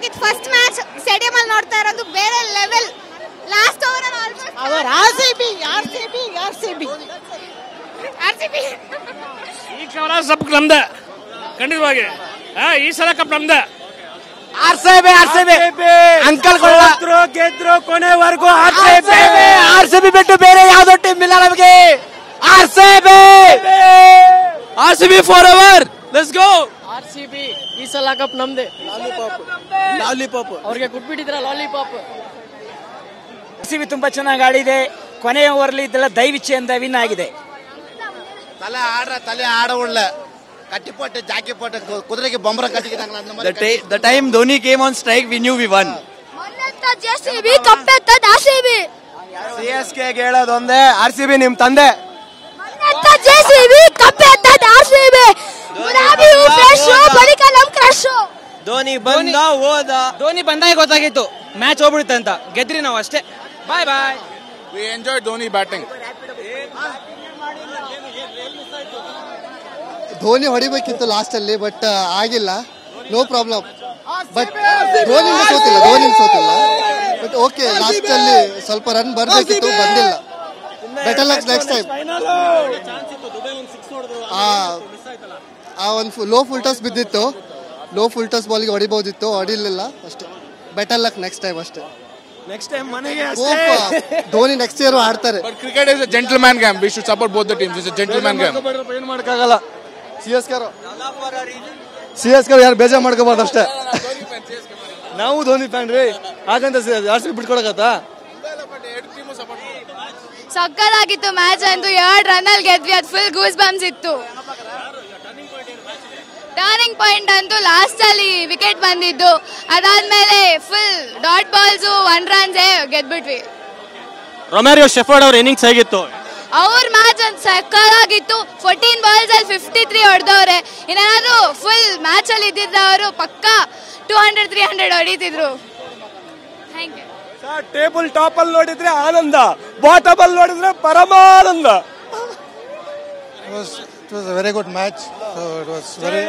ಆಗಿತ್ತು. First match stadium ಅಲ್ಲಿ ನೋಡ್ತಾ ಇರೋದು ಬೇರೆ ಲೆವೆಲ್. ಲಾಸ್ಟ್ ಓವರ್ ಅಲ್ಲಿ ಅವರ್ ಆರ್ಸಿಬಿ ಈ ಸಲ ಸಬ್ ನಮ್ದೆ, ಖಂಡಿತವಾಗಿ ಈ ಸಲ ಕಪ್ ನಮ್ದೆ. ಆರ್ಸಿಬಿ ಅಂಕಲ್ ಗೆದ್ರು ಕೊನೆವರೆಗೂ ಆರ್ಸಿಬಿ ಬಿಟ್ಟು ಬೇರೆ ಯಾವ್ದೋ ಟೀಮ್ ಇಲ್ಲ ನಮಗೆ. RCB for ever, let's go. RCB ಈ ಸಲ ಕಪ್ ನಮ್ದೆ. ಲಾಲಿಪಾಪ್ ಅವ್ರಿಗೆ ಕೊಟ್ಬಿಟ್ಟಿದ್ರ ಲಾಲಿಪಾಪ್. ಆರ್ಸಿಬಿ ತುಂಬಾ ಚೆನ್ನಾಗಿ ಆಡಿದೆ. ಕೊನೆಯ ಓವರ್ಲಿ ಇದೆಲ್ಲ ದೈವಿಚ್ಛೆಯಿಂದ ವಿನ್ ಆಗಿದೆ. ತಲೆ ಆಡವುಳ್ಳ ಕಟ್ಟಿ ಪೋಟೆ ಜಾಕಿ ಪೋಟೆ ಕುದುರೆಗೆ ಬೊಂಬರ ಕಟ್ಟಿಗೆ. The time Dhoni came on strike, we knew we won. CSK ಹೇಳೋದು ಒಂದೇ, ಆರ್ಸಿಬಿ ನಿಮ್ ತಂದೆ. ಧೋನಿ ಬಂದ ಹೋದ, ಧೋನಿ ಬಂದಾಗ ಗೊತ್ತಾಗಿತ್ತು ಮ್ಯಾಚ್ ಹೋಗ್ಬಿಡುತ್ತೆ ಅಂತ. ಗೆದ್ರಿ ನಾವು ಅಷ್ಟೇ. Bye bye. We enjoyed Dhoni batting. Dhoni ಹೊಡಿಬೇಕಿತ್ತು ಲಾಸ್ಟ್ ಅಲ್ಲಿ, ಬಟ್ ಆಗಿಲ್ಲ. No problem. ಬಟ್ ಧೋನಿ ಸೋತಿಲ್ಲ. ಬಟ್ ಓಕೆ, ಲಾಸ್ಟ್ ಅಲ್ಲಿ ಸ್ವಲ್ಪ ರನ್ ಬರ್ಬೇಕಿತ್ತು, ಬಂದಿಲ್ಲ. Better luck next time. ಒಂದು ಲೋ ಫುಲ್ ಟಾಸ್ ಬಿದ್ದಿತ್ತು. ಲೋ ಫುಲ್ ಟಾಸ್ ಬಾಲ್ಗೆ ಹೊಡಿಬಹುದಿತ್ತು, ಹೊಡಿಲಿಲ್ಲ ಅಷ್ಟೇ. ಬೆಟರ್ ಲಕ್ ನೆಕ್ಸ್ಟ್ ಟೈಮ್ ಅಷ್ಟೇ. ನೆಕ್ಸ್ಟ್ ಟೈಮ್ ಮನೆಗೆ ಧೋನಿ ನೆಕ್ಸ್ಟ್ ಇಯರ್ ಆಡ್ತಾರೆ. Cricket is a gentleman game. We should support both the teams. It's a gentleman game. ಏನ್ ಮಾಡಕ್ಕಾಗಲ್ಲ. CSK ಯಾರು ಬೇಜಾರ್ ಮಾಡ್ಕೋಬಾರ್ದು ಅಷ್ಟೇ. ನಾವು ಧೋನಿ ಫ್ಯಾನ್ ರೀ, ಹಾಗಂತ ಆರ್ಸಿಬಿ ಬಿಟ್ಕೊಡಕತ್ತ. ಸಕ್ಕತ್ತಾಗಿತ್ತು ಮ್ಯಾಚ್ ಅಂತೂ. 2 ರನ್ ಅಲ್ಲಿ ಗೆದ್ವಿ. ಅದು ಫುಲ್ ಗೂಸ್ ಬಂಪ್ಸ್ ಇತ್ತು. ಟರ್ನಿಂಗ್ ಪಾಯಿಂಟ್ ಅಂತೂ ಲಾಸ್ಟ್ ಅಲ್ಲಿ ವಿಕೆಟ್ ಬಂದಿದ್ದು. ಅದಾದ್ಮೇಲೆ ಫುಲ್ ಡಾಟ್ ಬಾಲ್ಸ್ 1 ರನ್ಸ್ ಗೆದ್ಬಿಟ್ವಿ. ರೊಮ್ಯಾರಿಯೋ ಶೆಫರ್ಡ್ ಅವ್ರ ಇನ್ನಿಂಗ್ಸ್ ಹೇಗಿತ್ತು? ಅವ್ರ ಮ್ಯಾಚ್ ಅಂತ ಸಕ್ಕತ್ತಾಗಿತ್ತು. 14 ಬಾಲ್ಸ್ ಅಲ್ಲಿ 53 ಹೊಡೆದವ್ರೆ. ಏನಾದ್ರು ಫುಲ್ ಮ್ಯಾಚ್ ಅಲ್ಲಿ ಇದ್ದಿದ್ರೆ ಅವರು ಪಕ್ಕಾ 200-300 ಹೊಡಿತಿದ್ರು. Thank you. ಟೇಬಲ್ ಟಾಪ್ ಅಲ್ಲಿ ನೋಡಿದ್ರೆ ಆನಂದ, ಬಾಟಮ್ ಅಲ್ಲಿ ನೋಡಿದ್ರೆ ಪರಮಾನಂದ. It was a very good match. So it was very.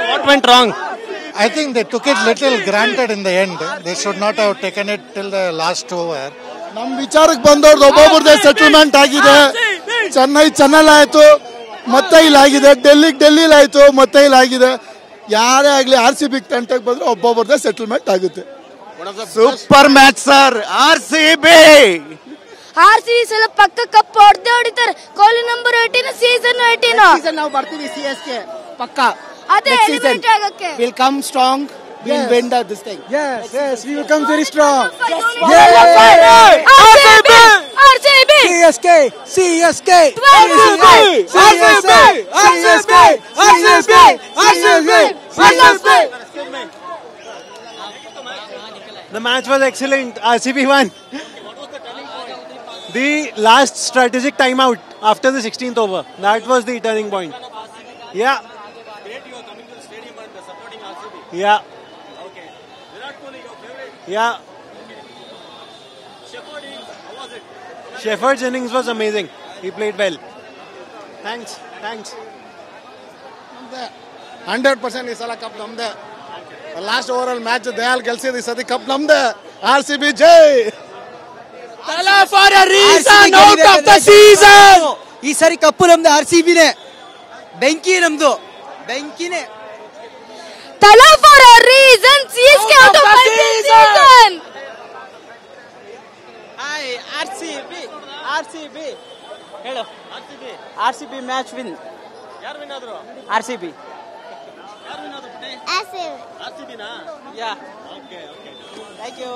What went wrong? I think they took it little granted in the end. They should not have taken it till the last over. ನಮ್ಮ ವಿಚಾರಕ್ಕೆ ಬಂದವ್ರದ್ದು ಒಬ್ಬೊಬ್ಬರದೇ settlement ಆಗಿದೆ. ಚೆನ್ನೈಲಿ ಆಯ್ತು, ಮತ್ತೆ ಇಲ್ಲಿ ಆಗಿದೆ. ಡೆಲ್ಲಿಲಿ ಆಯ್ತು, ಮತ್ತೆ ಇಲ್ಲಿ ಆಗಿದೆ. ಯಾರೇ ಆಗ್ಲಿ RCB ತಂಟಕ್ಕೆ ಬಂದ್ರೆ ಒಬ್ಬೊಬ್ಬರದೇ ಸೆಟಲ್ಮೆಂಟ್ ಆಗುತ್ತೆ. Super match sir. ಆರ್ಸಿಬಿ ಸಲ ಪಕ್ಕ ಕಪ್ ಹೊಡಿತಾರೆ. ಕೊಹ್ಲಿ ನಂಬರ್ 18, ಸೀಸನ್ 18 ನಾವು ಬರ್ತೀವಿ. CSK ಪಕ್ಕ. ಅದೇ ಎಲಿಮಿನೇಟ್ ಆಗಕ್ಕೆ. Will come strong. We'll win this thing. Yes, we will come very strong. RCB CSK The match was excellent. RCB won. The last strategic timeout after the 16th over. That was the turning point. Yeah. Yeah. Yeah. Shepard's innings was amazing. He played well. Thanks. 100% ಈ ಸಲ cup ನಮ್ದೆ. Last over ಅಲ್ಲಿ match Dayal ಗೆಲ್ಸಿದ, ಈ ಸತಿ cup ನಮ್ದೆ. RCB Jai. for a reason out of the season. ಈ ಸರಿ ಕಪ್ಪು ನಮ್ದು, RCBನೇ. ಬೆಂಕಿ ನಮ್ದು, ಬೆಂಕಿನೇ. Tala for a reason. CSK out of the season. Hi RCB. ಹೇಳು. RCB match win. ಯಾರು ವಿನ್ ಆದ್ರು? RCB. ಯಾರು ವಿನ್ ಆದ್ರು? RCB ನಾ? ಯಾ. ಓಕೆ. Thank you.